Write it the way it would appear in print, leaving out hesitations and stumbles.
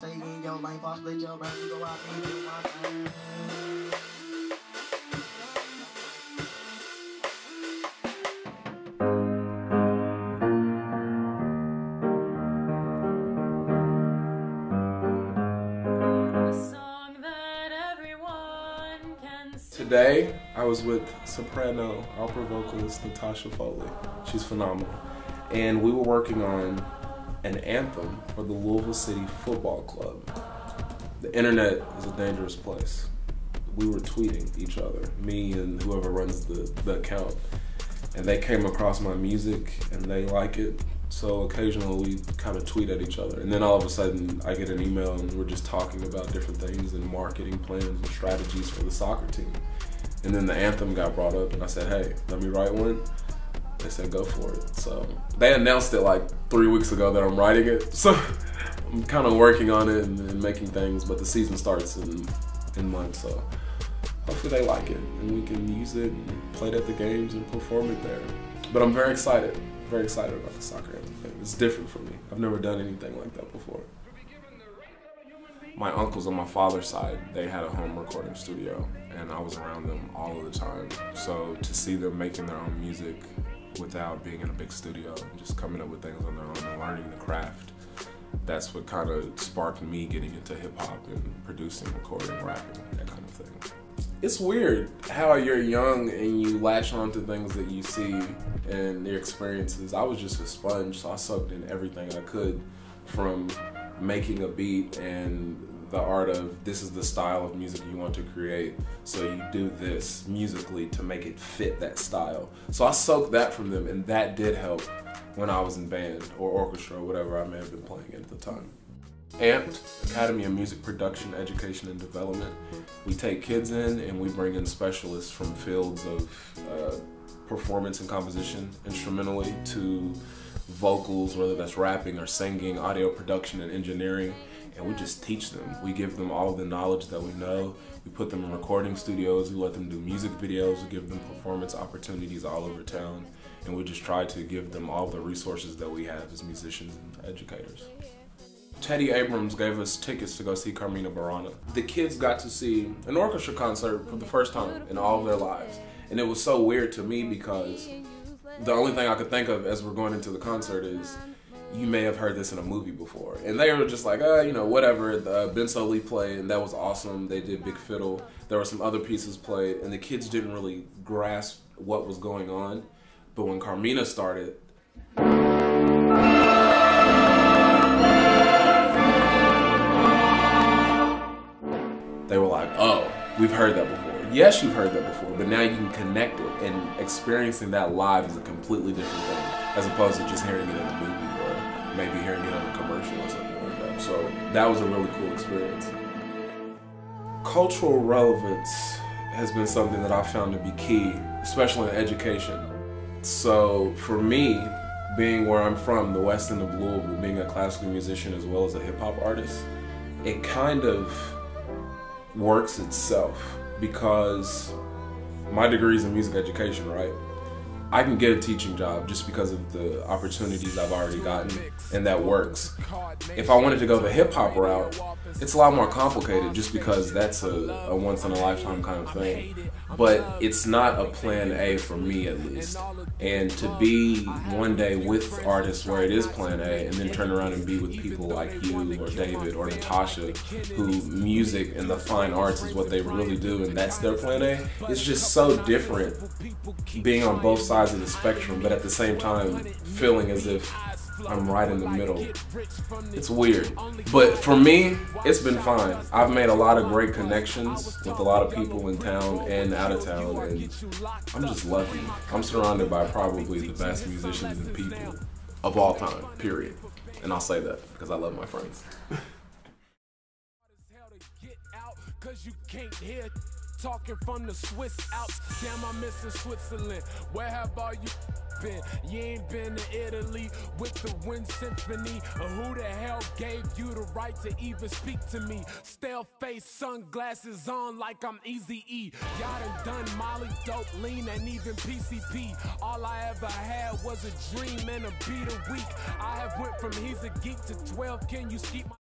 Stay in your lane, boss, let your brain go out and do my thing. Today, I was with soprano, opera vocalist Natasha Foley. She's phenomenal. And we were working on an anthem for the Louisville City Football Club. The internet is a dangerous place. We were tweeting each other, me and whoever runs the account. And they came across my music and they like it. So occasionally we kind of tweet at each other. And then all of a sudden I get an email and we're just talking about different things and marketing plans and strategies for the soccer team. And then the anthem got brought up and I said, hey, let me write one. They said, go for it. So they announced it like 3 weeks ago that I'm writing it. So I'm kind of working on it and making things, but the season starts in months. So hopefully they like it and we can use it and play it at the games and perform it there. But I'm very excited about the soccer anthem thing. It's different for me. I've never done anything like that before. My uncles on my father's side, they had a home recording studio and I was around them all of the time. So to see them making their own music without being in a big studio, just coming up with things on their own and learning the craft, that's what kind of sparked me getting into hip hop and producing, recording, rapping, that kind of thing. It's weird how you're young and you latch on to things that you see and your experiences. I was just a sponge, so I soaked in everything I could, from making a beat and the art of this is the style of music you want to create, so you do this musically to make it fit that style. So I soaked that from them, and that did help when I was in band or orchestra or whatever I may have been playing at the time. AMPed, Academy of Music Production, Education and Development. We take kids in and we bring in specialists from fields of performance and composition, instrumentally, to vocals, whether that's rapping or singing, audio production and engineering, and we just teach them. We give them all of the knowledge that we know. We put them in recording studios, we let them do music videos, we give them performance opportunities all over town, and we just try to give them all the resources that we have as musicians and educators. Teddy Abrams gave us tickets to go see Carmina Burana. The kids got to see an orchestra concert for the first time in all of their lives. And it was so weird to me because the only thing I could think of as we're going into the concert is, you may have heard this in a movie before. And they were just like, you know, whatever. Ben Sollee played and that was awesome. They did Big Fiddle. There were some other pieces played and the kids didn't really grasp what was going on. But when Carmina started, they were like, oh, we've heard that before. Yes, you've heard that before, but now you can connect it, and experiencing that live is a completely different thing, as opposed to just hearing it in a movie or maybe hearing it on a commercial or something like that. So that was a really cool experience. Cultural relevance has been something that I've found to be key, especially in education. So for me, being where I'm from, the west end of Louisville, being a classical musician as well as a hip hop artist, it kind of works itself, because my degree is in music education, right? I can get a teaching job just because of the opportunities I've already gotten, and that works. If I wanted to go the hip hop route, it's a lot more complicated just because that's a once in a lifetime kind of thing. But it's not a plan A for me, at least. And to be one day with artists where it is plan A, and then turn around and be with people like you or David or Natasha, who music and the fine arts is what they really do and that's their plan A, it's just so different being on both sides of the spectrum, but at the same time feeling as if I'm right in the middle. It's weird. But for me, it's been fine. I've made a lot of great connections with a lot of people in town and out of town, and I'm just lucky. I'm surrounded by probably the best musicians and people of all time, period. And I'll say that because I love my friends. Talking from the Swiss Alps, damn, I'm missing Switzerland. Where have all you been? You ain't been to Italy with the Wind Symphony. Or who the hell gave you the right to even speak to me? Stale face, sunglasses on like I'm Eazy-E. Y'all done Molly, dope, lean, and even PCP. All I ever had was a dream and a beat a week. I have went from he's a geek to 12, can you skip my